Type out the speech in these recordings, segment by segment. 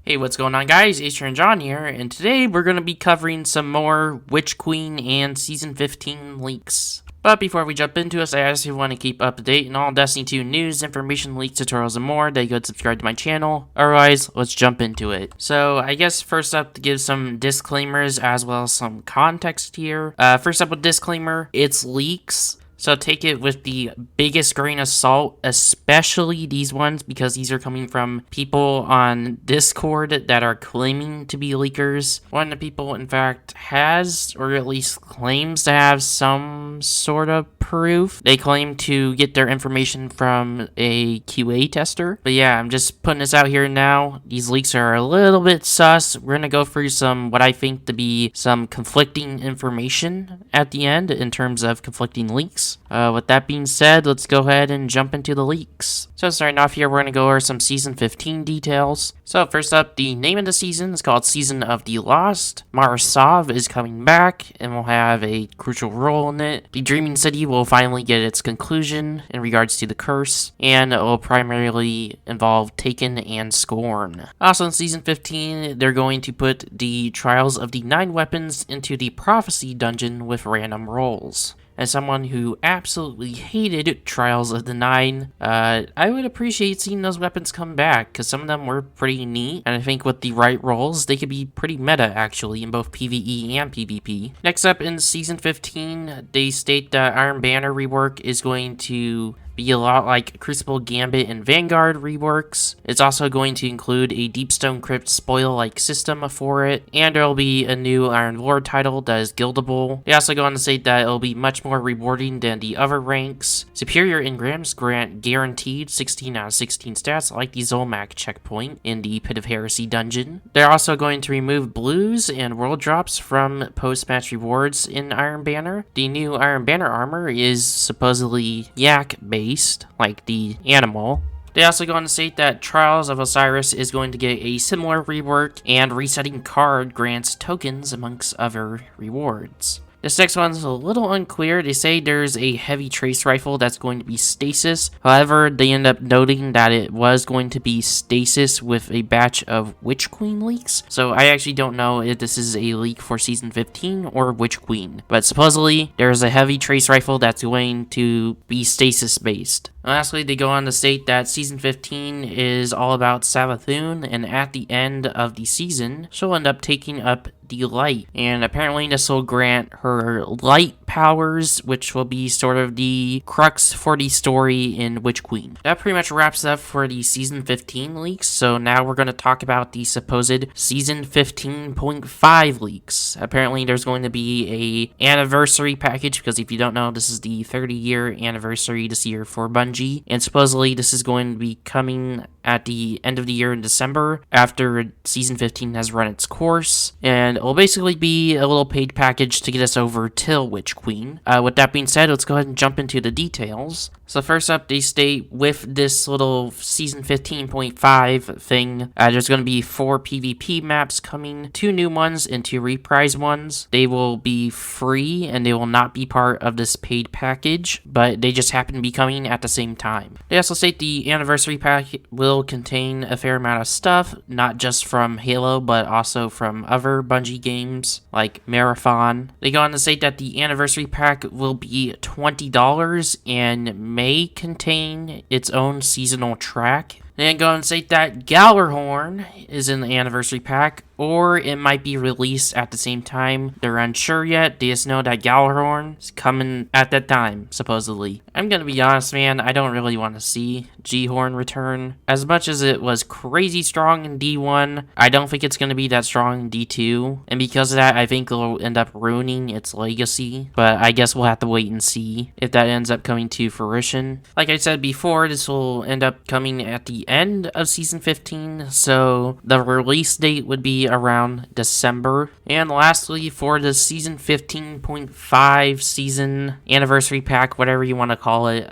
Hey, what's going on, guys? Acer and John here, and today we're going to be covering some more Witch Queen and Season 15 leaks. But before we jump into it, I ask if you want to keep up to date on all Destiny 2 news, information, leaks, tutorials, and more, that you go subscribe to my channel. Otherwise, let's jump into it. So, I guess first up, to give some disclaimers as well as some context here. First up with disclaimer, it's leaks. So take it with the biggest grain of salt, especially these ones, because these are coming from people on Discord that are claiming to be leakers. One of the people, in fact, has, or at least claims to have some sort of proof. They claim to get their information from a QA tester. But yeah, I'm just putting this out here now. These leaks are a little bit sus. We're going to go through some, what I think to be some conflicting information at the end in terms of conflicting leaks. With that being said, let's go ahead and jump into the leaks. So starting off here, we're going to go over some Season 15 details. So first up, the name of the season is called Season of the Lost. Marsav is coming back and will have a crucial role in it. The Dreaming City will finally get its conclusion in regards to the curse, and it will primarily involve Taken and Scorn. Also in Season 15, they're going to put the Trials of the 9 Weapons into the Prophecy dungeon with random rolls. As someone who absolutely hated Trials of the 9, I would appreciate seeing those weapons come back, because some of them were pretty neat, and I think with the right rolls, they could be pretty meta, actually, in both PvE and PvP. Next up, in Season 15, they state that Iron Banner rework is going to be a lot like Crucible, Gambit, and Vanguard reworks. It's also going to include a Deepstone Crypt spoil-like system for it, and there'll be a new Iron Lord title that is guildable. They also go on to say that it'll be much more rewarding than the other ranks. Superior engrams grant guaranteed 16 out of 16 stats like the Zolmak checkpoint in the Pit of Heresy dungeon. They're also going to remove blues and world drops from post-match rewards in Iron Banner. The new Iron Banner armor is supposedly yak-based, like the animal. They also go on to state that Trials of Osiris is going to get a similar rework, and resetting card grants tokens amongst other rewards. This next one's a little unclear. They say there's a heavy trace rifle that's going to be stasis. However, they end up noting that it was going to be stasis with a batch of Witch Queen leaks. So I actually don't know if this is a leak for Season 15 or Witch Queen. But supposedly, there's a heavy trace rifle that's going to be stasis based. Lastly, they go on to state that Season 15 is all about Savathun, and at the end of the season, she'll end up taking up the light. And apparently this will grant her light powers, which will be sort of the crux for the story in Witch Queen. That pretty much wraps up for the Season 15 leaks, so now we're going to talk about the supposed Season 15.5 leaks. Apparently there's going to be a anniversary package, because if you don't know, this is the 30-year anniversary this year for Bungie, and supposedly this is going to be coming at the end of the year in December, after Season 15 has run its course, and it'll basically be a little paid package to get us over till Witch Queen. With that being said, let's go ahead and jump into the details. So first up, they state with this little Season 15.5 thing, there's going to be 4 PvP maps coming, 2 new ones and 2 reprise ones. They will be free and they will not be part of this paid package, but they just happen to be coming at the same time. They also state the anniversary pack will contain a fair amount of stuff, not just from Halo, but also from other Bungie games like Marathon. They go on to state that the anniversary pack will be $20 and may contain its own seasonal track. They go on and state that Gallarhorn is in the anniversary pack, or it might be released at the same time. They're unsure yet. They just know that Gallarhorn is coming at that time, supposedly. I'm gonna be honest, man, I don't really want to see G-Horn return. As much as it was crazy strong in D1, I don't think it's gonna be that strong in D2, and because of that, I think it'll end up ruining its legacy, but I guess we'll have to wait and see if that ends up coming to fruition. Like I said before, this will end up coming at the end of Season 15, so the release date would be around December. And lastly, for the Season 15.5 season anniversary pack, whatever you want to call it,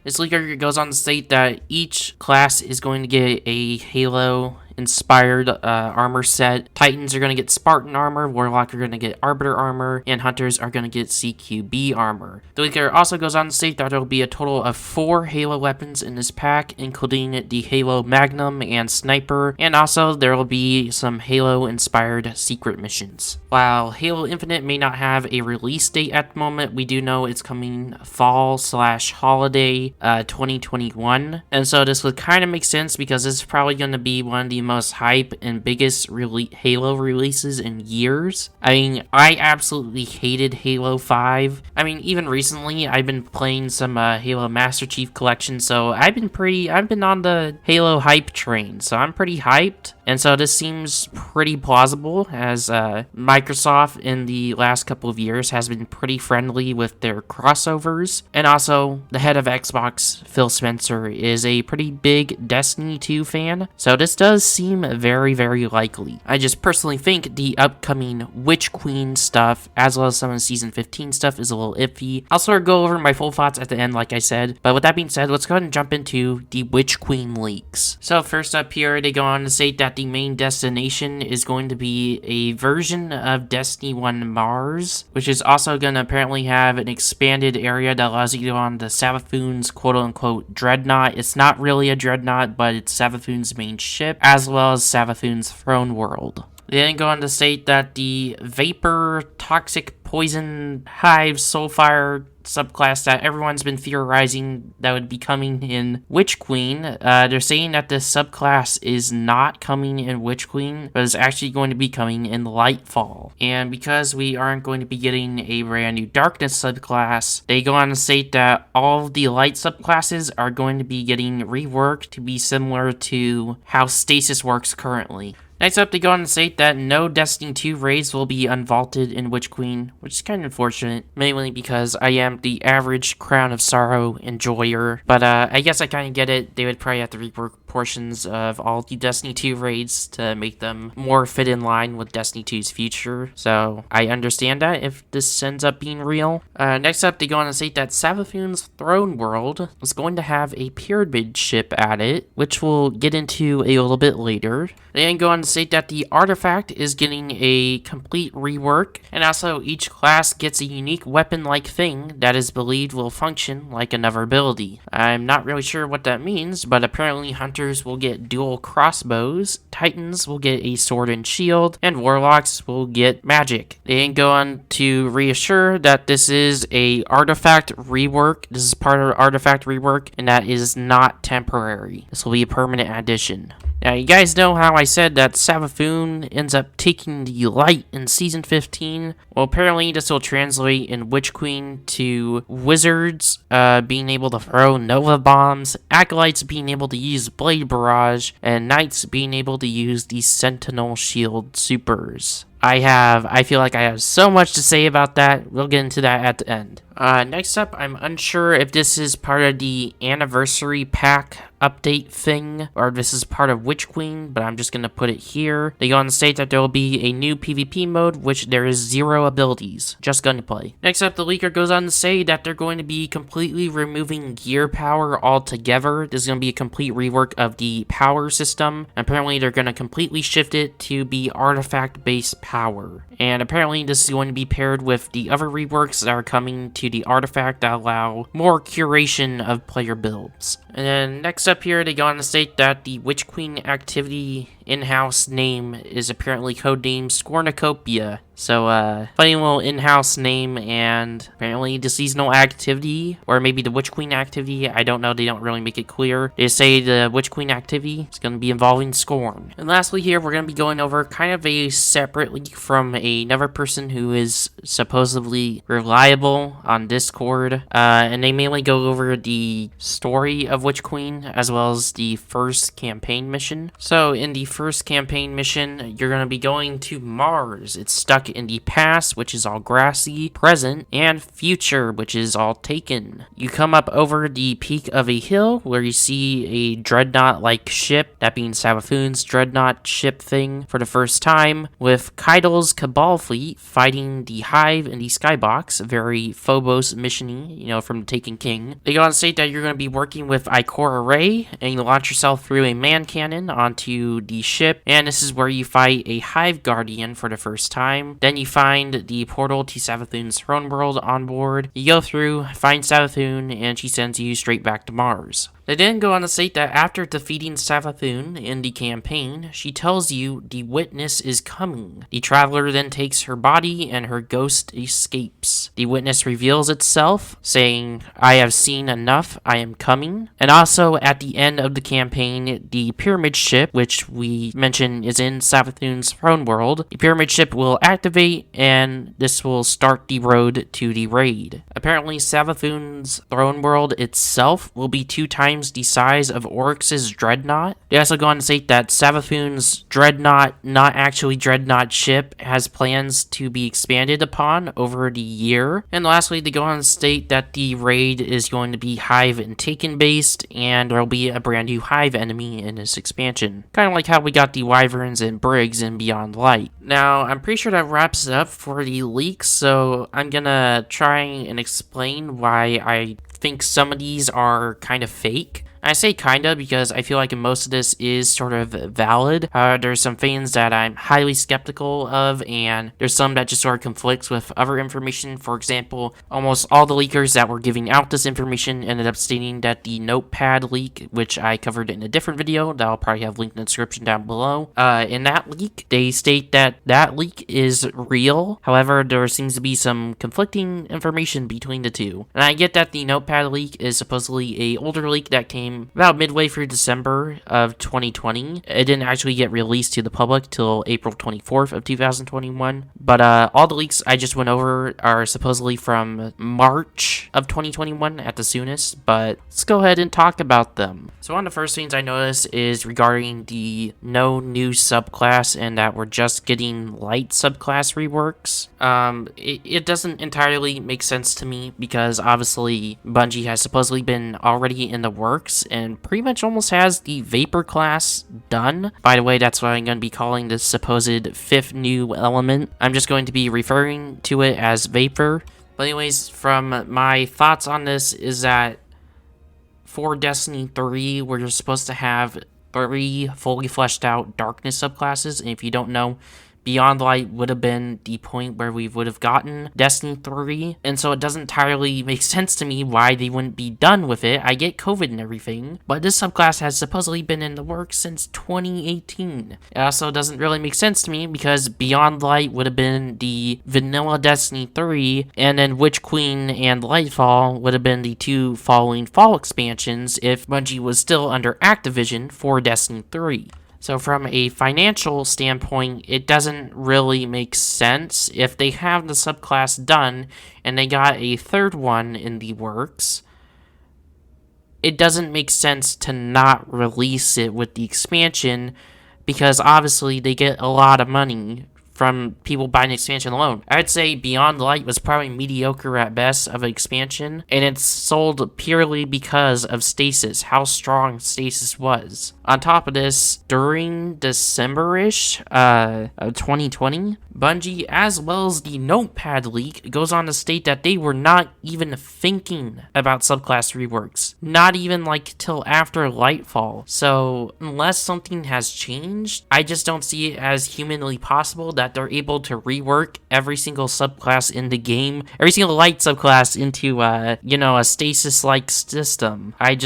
this leaker goes on to state that each class is going to get a Halo inspired armor set. Titans are going to get Spartan armor, Warlock are going to get Arbiter armor, and Hunters are going to get CQB armor. The leaker also goes on to state that there will be a total of 4 Halo weapons in this pack, including the Halo Magnum and Sniper, and also there will be some Halo-inspired secret missions. While Halo Infinite may not have a release date at the moment, we do know it's coming fall/holiday 2021, and so this would kind of make sense because this is probably going to be one of the most hype and biggest Halo releases in years. I mean, I absolutely hated Halo 5. I mean, even recently, I've been playing some Halo Master Chief Collection, so I've been on the Halo hype train, so I'm pretty hyped. And so this seems pretty plausible, as Microsoft in the last couple of years has been pretty friendly with their crossovers. And also, the head of Xbox, Phil Spencer, is a pretty big Destiny 2 fan, so this does seem very, very likely. I just personally think the upcoming Witch Queen stuff, as well as some of the Season 15 stuff, is a little iffy. I'll sort of go over my full thoughts at the end, like I said, but with that being said, let's go ahead and jump into the Witch Queen leaks. So first up here, they go on to say that the main destination is going to be a version of Destiny 1 Mars, which is also going to apparently have an expanded area that allows you to go on the Savathun's quote-unquote dreadnought. It's not really a dreadnought, but it's Savathun's main ship, as well as Savathun's throne world. They then go on to state that the Vapor, Toxic, Poison, Hive, Soulfire subclass that everyone's been theorizing that would be coming in Witch Queen, they're saying that this subclass is not coming in Witch Queen, but is actually going to be coming in Lightfall. And because we aren't going to be getting a brand new Darkness subclass, they go on to state that all of the Light subclasses are going to be getting reworked to be similar to how Stasis works currently. Next up, they go on to state that no Destiny 2 raids will be unvaulted in Witch Queen, which is kind of unfortunate, mainly because I am the average Crown of Sorrow enjoyer. But I guess I kind of get it. They would probably have to rework portions of all the Destiny 2 raids to make them more fit in line with Destiny 2's future. So I understand that if this ends up being real. Next up, they go on to state that Savathun's throne world is going to have a pyramid ship added, which we'll get into a little bit later. They then go on to state that the artifact is getting a complete rework, and also each class gets a unique weapon-like thing that is believed will function like another ability. I'm not really sure what that means, but apparently Hunters will get dual crossbows, Titans will get a sword and shield, and Warlocks will get magic. They then go on to reassure that this is a artifact rework. This is part of the artifact rework, and that is not temporary. This will be a permanent addition. Now, you guys know how I said that Savathun ends up taking the light in Season 15? Well, apparently this will translate in Witch Queen to Wizards being able to throw Nova Bombs, Acolytes being able to use Blade Barrage, and Knights being able to use the Sentinel Shield Supers. I feel like I have so much to say about that. We'll get into that at the end. Next up, I'm unsure if this is part of the anniversary pack update thing, or if this is part of Witch Queen, but I'm just going to put it here. They go on to state that there will be a new PvP mode, which there is 0 abilities, just gunplay. Next up, the leaker goes on to say that they're going to be completely removing gear power altogether. This is going to be a complete rework of the power system. Apparently, they're going to completely shift it to be artifact-based power. And apparently, this is going to be paired with the other reworks that are coming to the artifact that allow more curation of player builds. And then next up here, they go on to state that the Witch Queen activity in-house name is apparently codenamed Scornucopia. So, funny little in-house name, and apparently the seasonal activity, or maybe the Witch Queen activity, I don't know, they don't really make it clear. They say the Witch Queen activity is going to be involving Scorn. And lastly here, we're going to be going over kind of a separate leak from another person who is supposedly reliable on Discord, and they mainly go over the story of Witch Queen, as well as the first campaign mission. So, in the first campaign mission, you're going to be going to Mars. It's stuck in the past, which is all grassy, present, and future, which is all taken. You come up over the peak of a hill where you see a dreadnought-like ship, that being Savathun's dreadnought ship thing for the first time, with Kaido's Cabal fleet fighting the Hive and the Skybox, very Phobos mission-y, you know, from the Taken King. They go on to state that you're going to be working with Ikora Ray, and you launch yourself through a man cannon onto the the ship, and this is where you fight a Hive Guardian for the first time. Then you find the portal to Savathun's throne world on board. You go through, find Savathun, and she sends you straight back to Mars. They then go on to state that after defeating Savathun in the campaign, she tells you the witness is coming. The traveler then takes her body and her ghost escapes. The witness reveals itself, saying, "I have seen enough, I am coming." And also at the end of the campaign, the pyramid ship, which we mentioned is in Savathun's throne world, the pyramid ship will activate and this will start the road to the raid. Apparently Savathun's throne world itself will be 2 times the size of Oryx's dreadnought. They also go on to state that Savathun's dreadnought, not actually dreadnought ship, has plans to be expanded upon over the year. And lastly, they go on to state that the raid is going to be Hive and Taken based, and there'll be a brand new Hive enemy in this expansion. Kind of like how we got the Wyverns and Briggs in Beyond Light. Now, I'm pretty sure that wraps it up for the leaks, so I'm gonna try and explain why I think some of these are kind of fake. I say kinda because I feel like most of this is sort of valid. There's some things that I'm highly skeptical of, and there's some that just sort of conflicts with other information. For example, almost all the leakers that were giving out this information ended up stating that the notepad leak, which I covered in a different video that I'll probably have linked in the description down below, in that leak, they state that that leak is real. However, there seems to be some conflicting information between the two. And I get that the notepad leak is supposedly a older leak that came about midway through December of 2020. It didn't actually get released to the public till April 24th of 2021. But all the leaks I just went over are supposedly from March of 2021 at the soonest. But let's go ahead and talk about them. So one of the first things I noticed is regarding the no new subclass and that we're just getting light subclass reworks. It doesn't entirely make sense to me because obviously Bungie has supposedly been already in the works and pretty much almost has the Vapor class done. By the way, that's what I'm going to be calling this supposed 5th new element. I'm just going to be referring to it as Vapor. But anyways, from my thoughts on this is that for Destiny 3, we're supposed to have 3 fully fleshed out darkness subclasses, and if you don't know, Beyond Light would have been the point where we would have gotten Destiny 3, and so it doesn't entirely make sense to me why they wouldn't be done with it. I get COVID and everything, but this subclass has supposedly been in the works since 2018. It also doesn't really make sense to me because Beyond Light would have been the vanilla Destiny 3, and then Witch Queen and Lightfall would have been the 2 following fall expansions if Bungie was still under Activision for Destiny 3. So from a financial standpoint, it doesn't really make sense. If they have the subclass done and they got a 3rd one in the works, it doesn't make sense to not release it with the expansion because obviously they get a lot of money from people buying the expansion alone. I'd say Beyond Light was probably mediocre at best of an expansion, and it's sold purely because of Stasis, how strong Stasis was. On top of this, during December-ish of 2020, Bungie, as well as the Notepad leak, goes on to state that they were not even thinking about subclass reworks. Not even like till after Lightfall. So, unless something has changed, I just don't see it as humanly possible that they're able to rework every single subclass in the game, every single light subclass into, a stasis-like system. I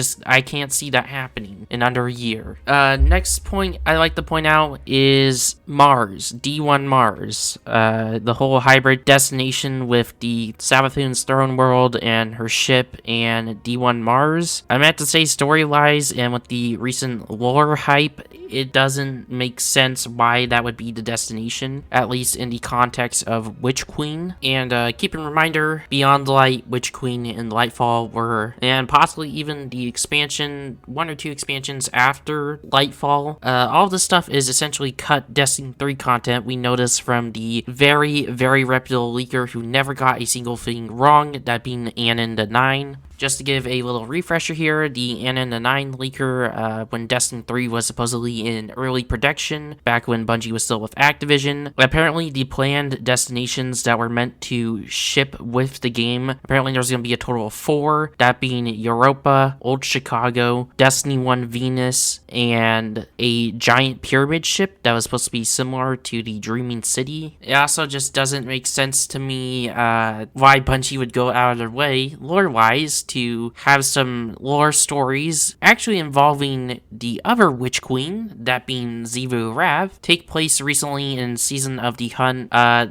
can't see that happening in under a year. Next point I'd like to point out is Mars, D1 Mars. The whole hybrid destination with the Savathun's throne world and her ship and D1 Mars. I meant to say story-wise and with the recent lore hype, it doesn't make sense why that would be the destination, at least in the context of Witch Queen. And keep in reminder, Beyond Light, Witch Queen, and Lightfall were, and possibly even the expansion, 1 or 2 expansions after Lightfall. All of this stuff is essentially cut Destiny 3 content we noticed from the very, very reputable leaker who never got a single thing wrong, that being Anon the 9. Just to give a little refresher here, the Anna and the 9 leaker, when Destiny 3 was supposedly in early production, back when Bungie was still with Activision, apparently the planned destinations that were meant to ship with the game, apparently there's going to be a total of 4, that being Europa, Old Chicago, Destiny 1 Venus, and a giant pyramid ship that was supposed to be similar to the Dreaming City. It also just doesn't make sense to me why Bungie would go out of their way, lore-wise, to have some lore stories actually involving the other Witch Queen, that being Zivu Rav, take place recently in Season of the Hunt.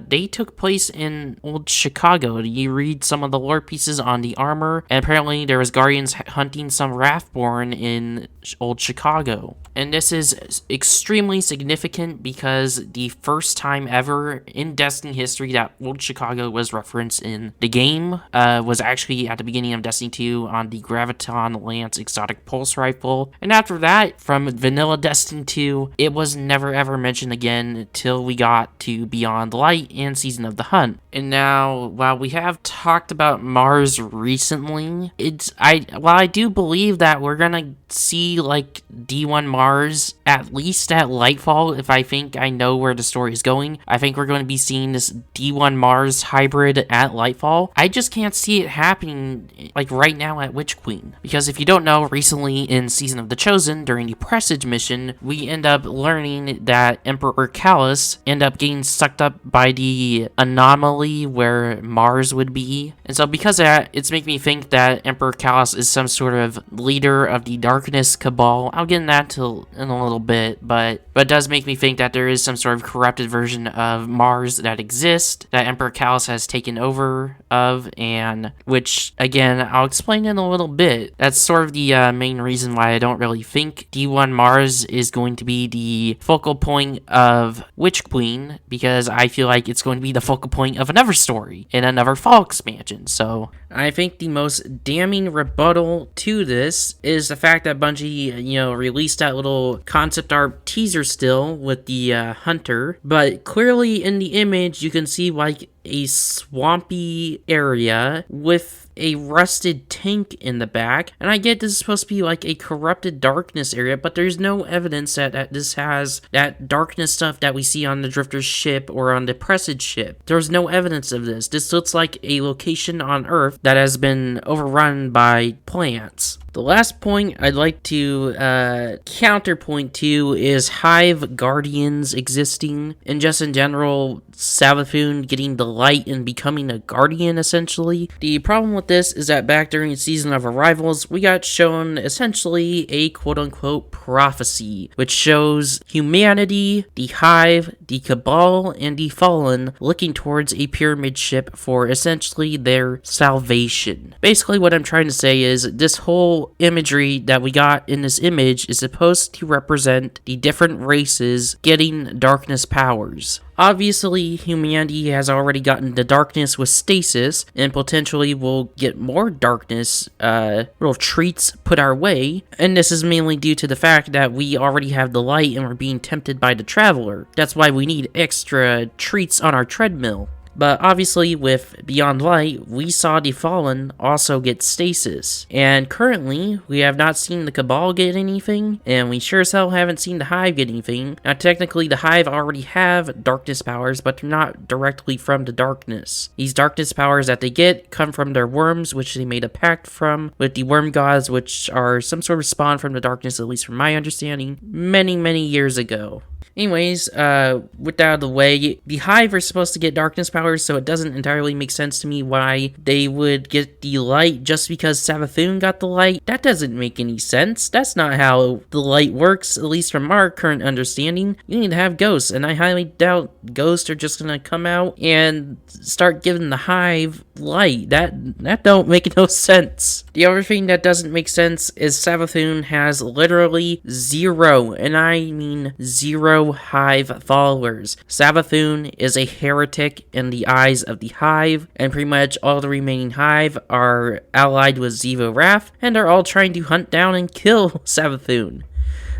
They took place in Old Chicago. You read some of the lore pieces on the armor, and apparently there was Guardians hunting some Wrathborn in Old Chicago. And this is extremely significant because the first time ever in Destiny history that Old Chicago was referenced in the game was actually at the beginning of Destiny 2 on the Graviton Lance Exotic Pulse Rifle. And after that, from Vanilla Destiny 2, it was never ever mentioned again until we got to Beyond Light and Season of the Hunt. And now, while we have talked about Mars recently, while I do believe that we're gonna see like D1 Mars at least at Lightfall, if I think I know where the story is going, I think we're going to be seeing this D1 Mars hybrid at Lightfall. I just can't see it happening like right now at Witch Queen, because if you don't know, recently in Season of the Chosen during the Presage mission, we end up learning that Emperor Callus end up getting sucked up by the anomaly where Mars would be. And so because of that, it's making me think that Emperor Callus is some sort of leader of the Darkness Cabal. I'll get into that in a little bit, but it does make me think that there is some sort of corrupted version of Mars that exists, that Emperor Callus has taken over of, and which, again, I'll explain in a little bit. That's sort of the main reason why I don't really think D1 Mars is going to be the focal point of Witch Queen, because I feel like it's going to be the focal point of another story in another fall expansion. So I think the most damning rebuttal to this is the fact that Bungie, released that little concept art teaser still with the hunter, but clearly in the image you can see like a swampy area with a rusted tank in the back, and I get this is supposed to be like a corrupted darkness area, but there's no evidence that this has that darkness stuff that we see on the Drifter's ship or on the Presage ship. There's no evidence of this. This looks like a location on Earth that has been overrun by plants. The last point I'd like to counterpoint to is Hive Guardians existing, and just in general, Savathun getting the light and becoming a Guardian, essentially. The problem with this is that back during Season of Arrivals, we got shown essentially a quote-unquote prophecy, which shows humanity, the Hive, the Cabal, and the Fallen looking towards a pyramid ship for essentially their salvation. Basically, what I'm trying to say is this whole imagery that we got in this image is supposed to represent the different races getting darkness powers. Obviously, humanity has already gotten the darkness with stasis, and potentially will get more darkness, little treats put our way, and this is mainly due to the fact that we already have the light and we're being tempted by the Traveler. That's why we need extra treats on our treadmill. But obviously, with Beyond Light, we saw the Fallen also get stasis. And currently, we have not seen the Cabal get anything, and we sure as hell haven't seen the Hive get anything. Now, technically, the Hive already have darkness powers, but they're not directly from the darkness. These darkness powers that they get come from their worms, which they made a pact from, with the worm gods, which are some sort of spawn from the darkness, at least from my understanding, many, many years ago. Anyways, with that out of the way, the Hive are supposed to get darkness powers, so it doesn't entirely make sense to me why they would get the light just because Savathun got the light. That doesn't make any sense. That's not how the light works, at least from our current understanding. You need to have ghosts, and I highly doubt ghosts are just gonna come out and start giving the Hive light. That don't make no sense. The other thing that doesn't make sense is Savathun has literally zero, and I mean zero, Hive followers. Savathun is a heretic in the eyes of the Hive, and pretty much all the remaining Hive are allied with Zivu Raph, and are all trying to hunt down and kill Savathun.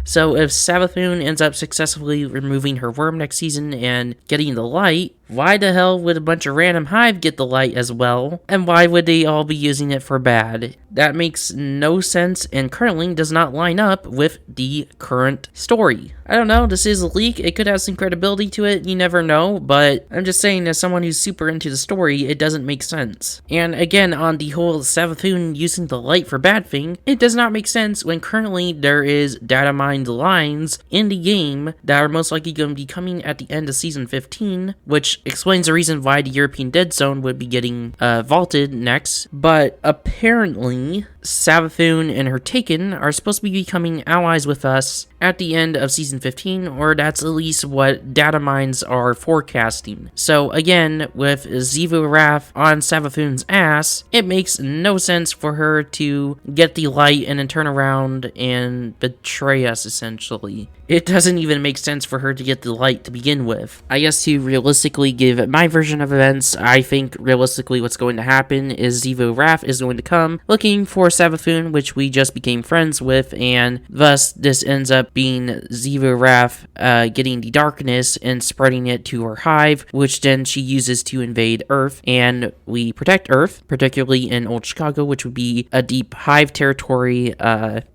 So if Savathun ends up successfully removing her worm next season and getting the light, why the hell would a bunch of random hive get the light as well? And why would they all be using it for bad? That makes no sense and currently does not line up with the current story. I don't know, this is a leak, it could have some credibility to it, you never know, but I'm just saying as someone who's super into the story, it doesn't make sense. And again, on the whole Savathun using the light for bad thing, it does not make sense when currently there is data mined lines in the game that are most likely going to be coming at the end of Season 15, which explains the reason why the European Dead Zone would be getting vaulted next, but apparently Savathun and her Taken are supposed to be becoming allies with us at the end of Season 15, or that's at least what data mines are forecasting. So again, with Xivu Wrath on Savathun's ass, it makes no sense for her to get the light and then turn around and betray us, essentially. It doesn't even make sense for her to get the light to begin with. I guess to realistically give my version of events, I think realistically what's going to happen is Xivu Wrath is going to come looking for Savathun, which we just became friends with, and thus this ends up being Xivu Wrath getting the darkness and spreading it to her hive, which then she uses to invade Earth, and we protect Earth, particularly in Old Chicago, which would be a deep hive territory.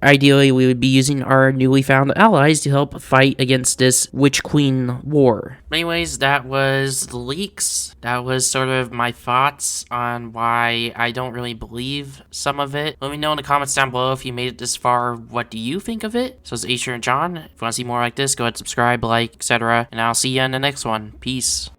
Ideally, we would be using our newly found allies to help fight against this Witch Queen war. Anyways, that was the leaks. That was sort of my thoughts on why I don't really believe some of it. Let me know in the comments down below if you made it this far, what do you think of it? So it's Asher and John. If you want to see more like this, go ahead, subscribe, like, etc. And I'll see you in the next one. Peace.